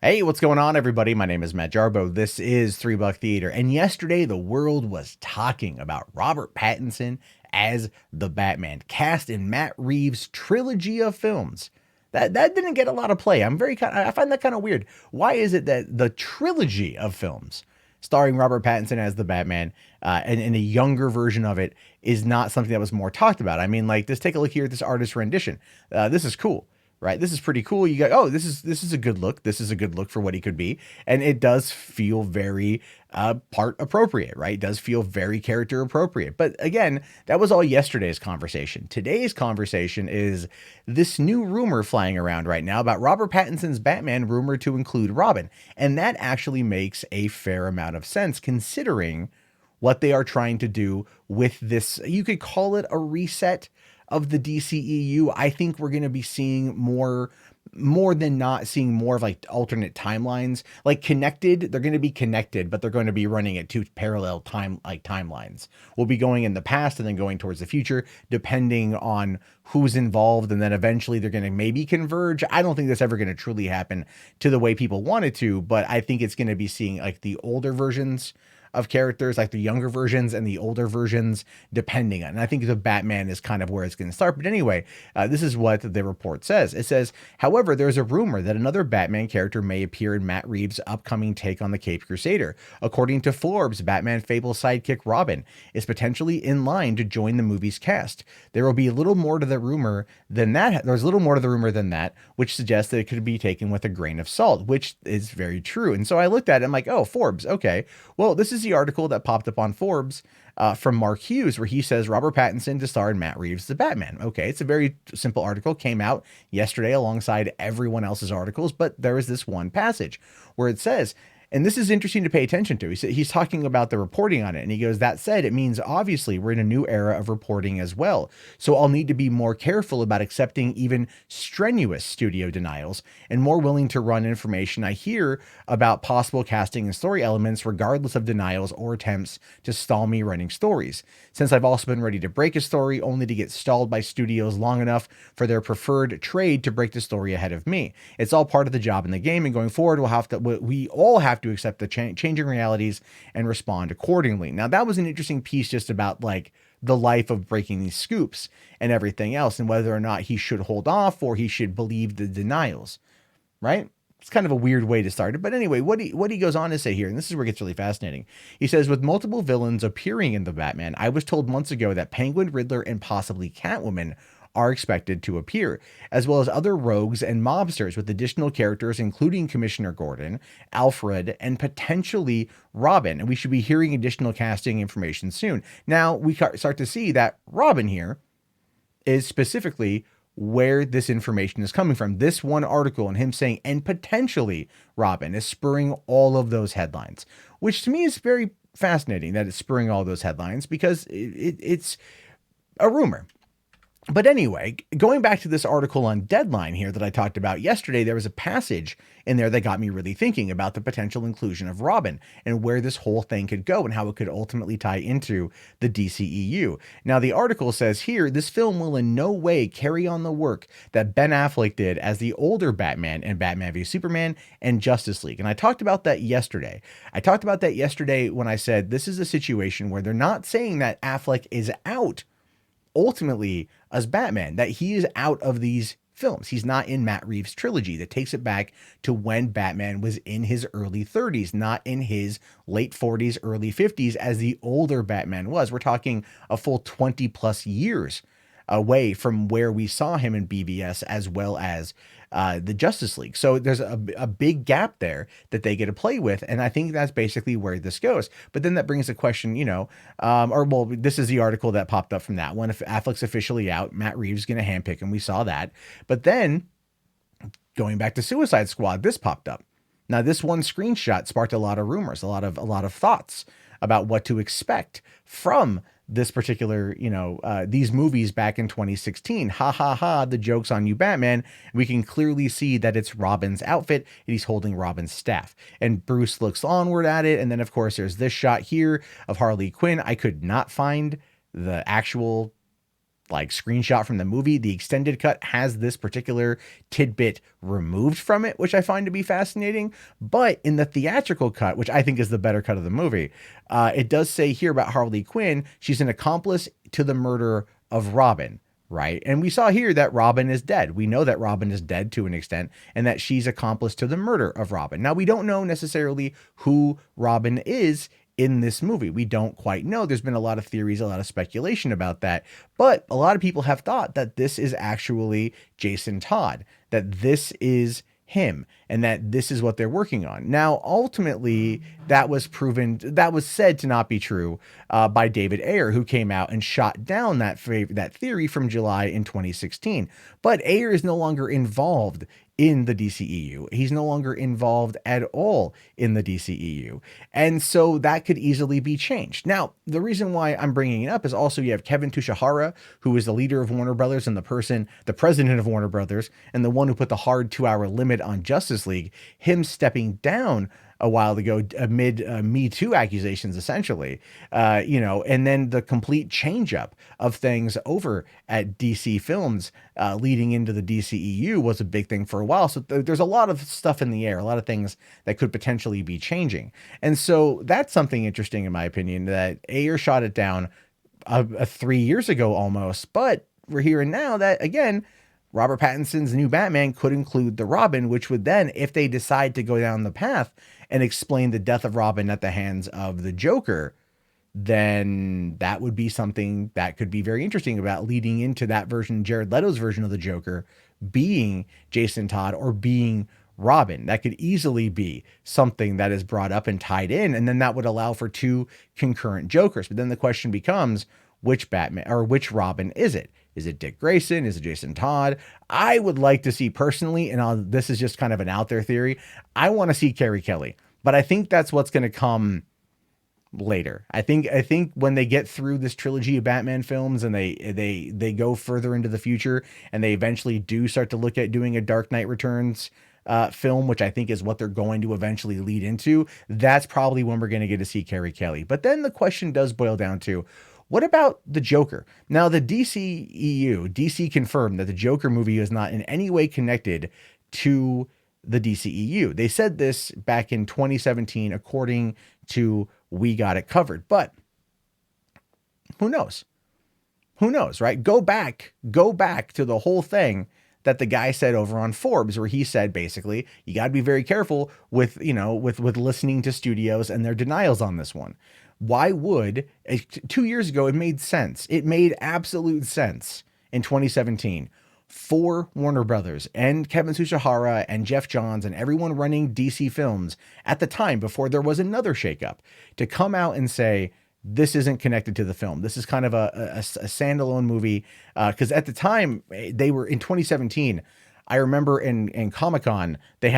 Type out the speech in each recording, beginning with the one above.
Hey, what's going on, everybody? My name is Matt Jarbo. This is Three Buck Theater. And yesterday, the world was talking about Robert Pattinson as the Batman, cast in Matt Reeve's trilogy of films. That didn't get a lot of play. I find that kind of weird. Why is it that the trilogy of films starring Robert Pattinson as the Batman and a younger version of it is not something that was more talked about? I mean, like, just take a look here at this artist rendition. This is cool, right? This is pretty cool. You got, oh, this is a good look. This is a good look for what he could be, and it does feel very part appropriate, right? It does feel very character appropriate. But again, that was all yesterday's conversation. Today's conversation is this new rumor flying around right now about Robert Pattinson's Batman rumored to include Robin, and that actually makes a fair amount of sense considering what they are trying to do with this. You could call it a reset of the DCEU. I think we're going to be seeing more than not seeing more of like alternate timelines, like connected. They're going to be connected, but they're going to be running at two parallel timelines. We'll be going in the past and then going towards the future, depending on who's involved. And then eventually they're going to maybe converge. I don't think that's ever going to truly happen to the way people want it to, but I think it's going to be seeing like the older versions of characters, like the younger versions and the older versions, depending on. And I think the Batman is kind of where it's going to start. But anyway, this is what the report says. It says, however, there's a rumor that another Batman character may appear in Matt Reeves' upcoming take on the Caped Crusader. According to Forbes, Batman Fable sidekick Robin is potentially in line to join the movie's cast. There will be a little more to the rumor than that. There's a little more to the rumor than that, which suggests that it could be taken with a grain of salt, which is very true. And so I looked at it, I'm like, oh, Forbes, okay. Well, this is the article that popped up on Forbes from Mark Hughes, where he says Robert Pattinson to star in Matt Reeves' The Batman. Okay, it's a very simple article, came out yesterday alongside everyone else's articles, but there is this one passage where it says, and this is interesting to pay attention to. He's talking about the reporting on it. And he goes, that said, it means obviously we're in a new era of reporting as well. So I'll need to be more careful about accepting even strenuous studio denials and more willing to run information I hear about possible casting and story elements, regardless of denials or attempts to stall me running stories. Since I've also been ready to break a story only to get stalled by studios long enough for their preferred trade to break the story ahead of me. It's all part of the job in the game. And going forward, we all have to accept the changing realities and respond accordingly. Now, that was an interesting piece just about like the life of breaking these scoops and everything else, and whether or not he should hold off or he should believe the denials, right? It's kind of a weird way to start it. But anyway, what he goes on to say here, and this is where it gets really fascinating. He says, with multiple villains appearing in the Batman, I was told months ago that Penguin, Riddler, and possibly Catwoman are expected to appear, as well as other rogues and mobsters, with additional characters including Commissioner Gordon, Alfred, and potentially Robin. And we should be hearing additional casting information soon. Now we start to see that Robin here is specifically where this information is coming from. This one article and him saying, and potentially Robin, is spurring all of those headlines, which to me is very fascinating that it's spurring all those headlines because it's a rumor. But anyway, going back to this article on Deadline here that I talked about yesterday, there was a passage in there that got me really thinking about the potential inclusion of Robin and where this whole thing could go and how it could ultimately tie into the DCEU. Now, the article says here, this film will in no way carry on the work that Ben Affleck did as the older Batman in Batman v Superman and Justice League. And I talked about that yesterday. When I said this is a situation where they're not saying that Affleck is out ultimately as Batman, that he is out of these films. He's not in Matt Reeves' trilogy that takes it back to when Batman was in his early 30s, not in his late 40s, early 50s, as the older Batman was. We're talking a full 20 plus years away from where we saw him in BVS as well as the Justice League. So there's a big gap there that they get to play with. And I think that's basically where this goes. But then that brings the question, this is the article that popped up from that one. If Affleck's officially out, Matt Reeves is going to handpick him. We saw that. But then going back to Suicide Squad, this popped up. Now, this one screenshot sparked a lot of rumors, a lot of thoughts about what to expect from this particular, these movies back in 2016. Ha ha ha, the joke's on you, Batman. We can clearly see that it's Robin's outfit and he's holding Robin's staff. And Bruce looks onward at it. And then, of course, there's this shot here of Harley Quinn. I could not find the actual like screenshot from the movie. The extended cut has this particular tidbit removed from it, which I find to be fascinating. But in the theatrical cut, which I think is the better cut of the movie, it does say here about Harley Quinn, she's an accomplice to the murder of Robin. Right. And we saw here that Robin is dead. We know that Robin is dead to an extent and that she's accomplice to the murder of Robin. Now, we don't know necessarily who Robin is in this movie. We don't quite know. There's been a lot of theories, a lot of speculation about that. But a lot of people have thought that this is actually Jason Todd, that this is him, and that this is what they're working on. Now, ultimately, that was said to not be true by David Ayer, who came out and shot down that theory from July in 2016. But Ayer is no longer involved in the DCEU. He's no longer involved at all in the DCEU. And so that could easily be changed. Now, the reason why I'm bringing it up is also you have Kevin Tushihara, who is the leader of Warner Brothers and the president of Warner Brothers, and the one who put the hard 2-hour limit on Justice League, him stepping down a while ago amid Me Too accusations, essentially, and then the complete change up of things over at DC Films leading into the DCEU was a big thing for a while. So there's a lot of stuff in the air, a lot of things that could potentially be changing. And so that's something interesting, in my opinion, that Ayer shot it down 3 years ago almost, but we're hearing now that, again, Robert Pattinson's new Batman could include the Robin, which would then, if they decide to go down the path and explain the death of Robin at the hands of the Joker, then that would be something that could be very interesting about leading into that version, Jared Leto's version of the Joker, being Jason Todd or being Robin. That could easily be something that is brought up and tied in, and then that would allow for 2 concurrent Jokers. But then the question becomes, which Batman or which Robin is it? Is it Dick Grayson? Is it Jason Todd? I would like to see personally, and this is just kind of an out there theory, I want to see Carrie Kelly, but I think that's what's going to come later. I think when they get through this trilogy of Batman films and they go further into the future and they eventually do start to look at doing a Dark Knight Returns film, which I think is what they're going to eventually lead into, that's probably when we're going to get to see Carrie Kelly. But then the question does boil down to, what about the Joker? Now, the DC confirmed that the Joker movie is not in any way connected to the DCEU. They said this back in 2017, according to We Got It Covered. But who knows? Who knows, right? Go back to the whole thing that the guy said over on Forbes, where he said, basically, you got to be very careful with listening to studios and their denials on this one. Why would 2 years ago, it made sense. It made absolute sense in 2017 for Warner Brothers and Kevin Tsuchihara and Jeff Johns and everyone running DC Films at the time, before there was another shakeup, to come out and say, this isn't connected to the film. This is kind of a standalone movie. Because at the time, they were in 2017, I remember in Comic-Con, they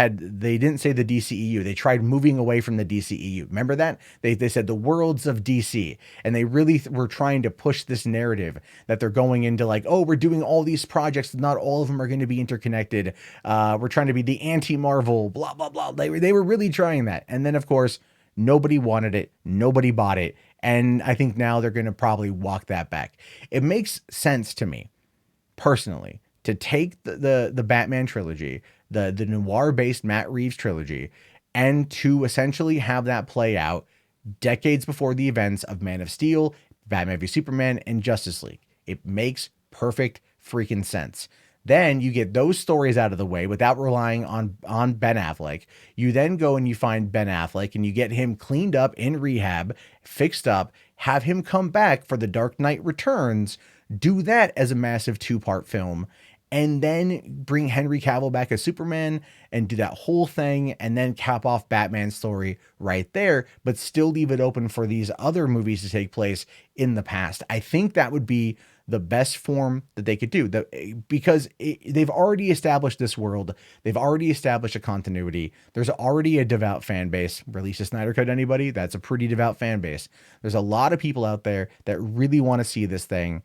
didn't say the DCEU. They tried moving away from the DCEU. Remember that? They said the worlds of DC. And they really were trying to push this narrative that they're going into like, oh, we're doing all these projects. Not all of them are going to be interconnected. We're trying to be the anti-Marvel, blah, blah, blah. They were really trying that. And then, of course, nobody wanted it. Nobody bought it. And I think now they're going to probably walk that back. It makes sense to me, personally, to take the Batman trilogy, the noir-based Matt Reeves trilogy, and to essentially have that play out decades before the events of Man of Steel, Batman v Superman, and Justice League. It makes perfect freaking sense. Then you get those stories out of the way without relying on Ben Affleck. You then go and you find Ben Affleck and you get him cleaned up in rehab, fixed up, have him come back for The Dark Knight Returns, do that as a massive 2-part film, and then bring Henry Cavill back as Superman and do that whole thing and then cap off Batman's story right there, but still leave it open for these other movies to take place in the past. I think that would be the best form that they could do, because they've already established this world. They've already established a continuity. There's already a devout fan base. Release a Snyder Cut, anybody? That's a pretty devout fan base. There's a lot of people out there that really want to see this thing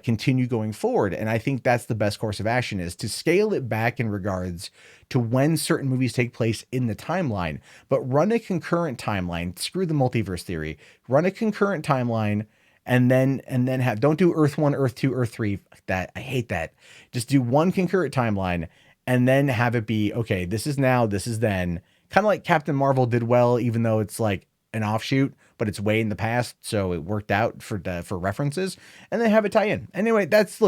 continue going forward. And I think that's the best course of action, is to scale it back in regards to when certain movies take place in the timeline, but run a concurrent timeline. Screw the multiverse theory. Run a concurrent timeline and then have, don't do Earth 1, Earth 2, Earth 3. Fuck that. I hate that. Just do one concurrent timeline and then have it be, okay, this is now, this is then. Kind of like Captain Marvel did well, even though it's like an offshoot, but it's way in the past, so it worked out for references, and then have it tie in. Anyway, that's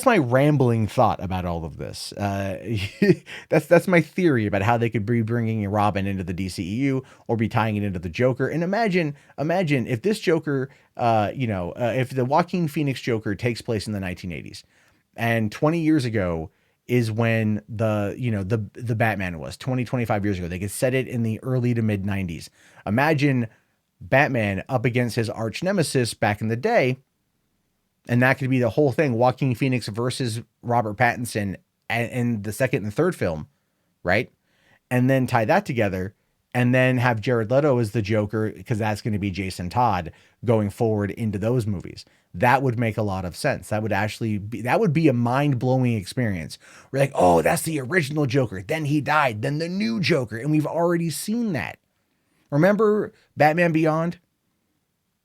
my rambling thought about all of this. That's my theory about how they could be bringing Robin into the DCEU or be tying it into the Joker. And imagine if this Joker, if the Joaquin Phoenix Joker takes place in the 1980s, and 20 years ago is when the Batman was 25 years ago. They could set it in the early to mid 90s. Imagine Batman up against his arch nemesis back in the day. And that could be the whole thing. Joaquin Phoenix versus Robert Pattinson in the second and third film, right? And then tie that together and then have Jared Leto as the Joker, because that's going to be Jason Todd going forward into those movies. That would make a lot of sense. That would be a mind-blowing experience. We're like, oh, that's the original Joker. Then he died. Then the new Joker. And we've already seen that. Remember Batman Beyond?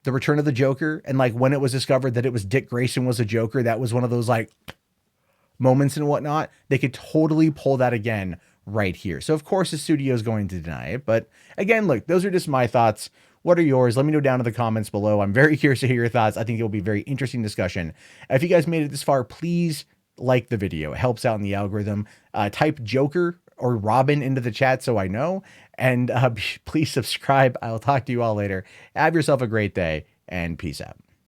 The Return of the Joker? And like when it was discovered that it was Dick Grayson was a Joker, that was one of those like moments and whatnot. They could totally pull that again right here. So of course the studio is going to deny it. But again, look, those are just my thoughts. What are yours? Let me know down in the comments below. I'm very curious to hear your thoughts. I think it'll be a very interesting discussion. If you guys made it this far, please like the video. It helps out in the algorithm. Type Joker or Robin into the chat so I know. And please subscribe. I'll talk to you all later. Have yourself a great day and peace out.